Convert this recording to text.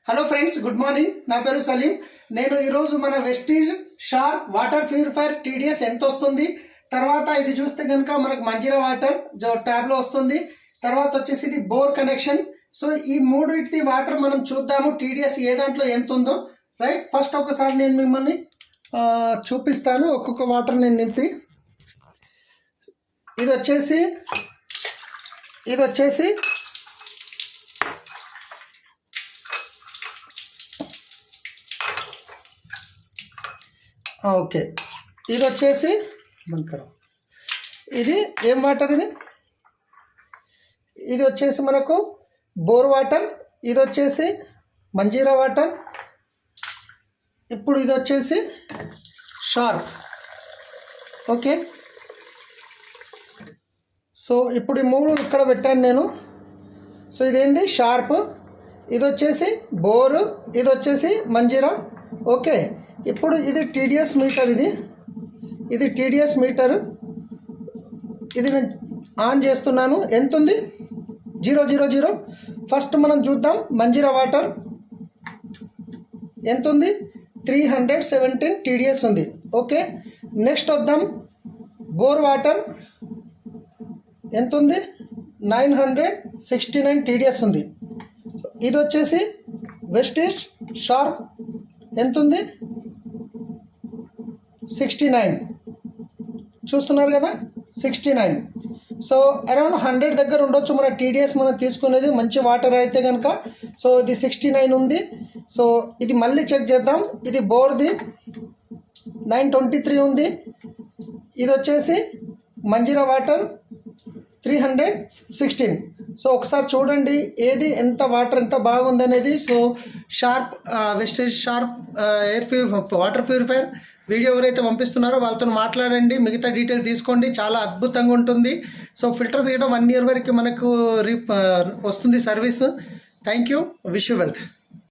Hello friends, good morning. నా పేరు సలీం. నేను ఈరోజు మన Vestige sharp water purifier TDS ఎంత వస్తుంది, తర్వాత ఇది చూస్తే కనుక మనకు మంజీరా వాటర్ ట్యాబ్లో వస్తుంది, తర్వాత వచ్చేసి ఇది బోర్ కనెక్షన్. సో ఈ మూడింటి వాటర్ మనం చూద్దాము టీడీఎస్ ఏ దాంట్లో ఎంత ఉందో. రైట్, ఫస్ట్ ఒకసారి నేను మిమ్మల్ని చూపిస్తాను ఒక్కొక్క వాటర్ నేను నింపి. ఇది వచ్చేసి ఓకే, ఇది వచ్చేసి బంకరం. ఇది ఏం వాటర్? ఇది వచ్చేసి మనకు బోర్ వాటర్, ఇది వచ్చేసి మంజీరా వాటర్, ఇప్పుడు ఇది వచ్చేసి షార్ప్. ఓకే, సో ఇప్పుడు ఈ మూడు ఇక్కడ పెట్టాను నేను. సో ఇదేంటి? షార్ప్, ఇది వచ్చేసి బోరు, ఇది వచ్చేసి మంజీరా. ఓకే, ఇప్పుడు ఇది టీడీఎస్ మీటర్. ఇది టీడీఎస్ మీటర్. ఇది నేను ఆన్ చేస్తున్నాను. ఎంత ఉంది? 000. ఫస్ట్ మనం చూద్దాం మంజీరా వాటర్ ఎంత ఉంది. 317 టీడీఎస్ ఉంది. ఓకే, నెక్స్ట్ వద్దాం బోర్ వాటర్ ఎంత ఉంది? 969 టీడీఎస్ ఉంది. ఇది వచ్చేసి వెస్టీజ్ షార్ప్ ఎంత ఉంది? 69. చూస్తున్నారు కదా, 69. సో అరౌండ్ 100 దగ్గర ఉండొచ్చు మన టీడీఎస్ మనం తీసుకునేది మంచి వాటర్ అయితే కనుక. సో ఇది 69 ఉంది. సో ఇది మళ్ళీ చెక్ చేద్దాం. ఇది బోర్ది 923 ఉంది. ఇది వచ్చేసి మంజీరా వాటర్ 316. సో ఒకసారి చూడండి ఏది ఎంత వాటర్ ఎంత బాగుంది అనేది. So sharp Vestige sharp water purifier video ఎవరైతే పంపిస్తున్నారో వాళ్ళతో మాట్లాడండి, మిగతా డీటెయిల్స్ తీసుకోండి. చాలా అద్భుతంగా ఉంటుంది. సో ఫిల్టర్స్ చేయడం 1 year వరకు మనకు వస్తుంది service. Thank you, wish you wealth.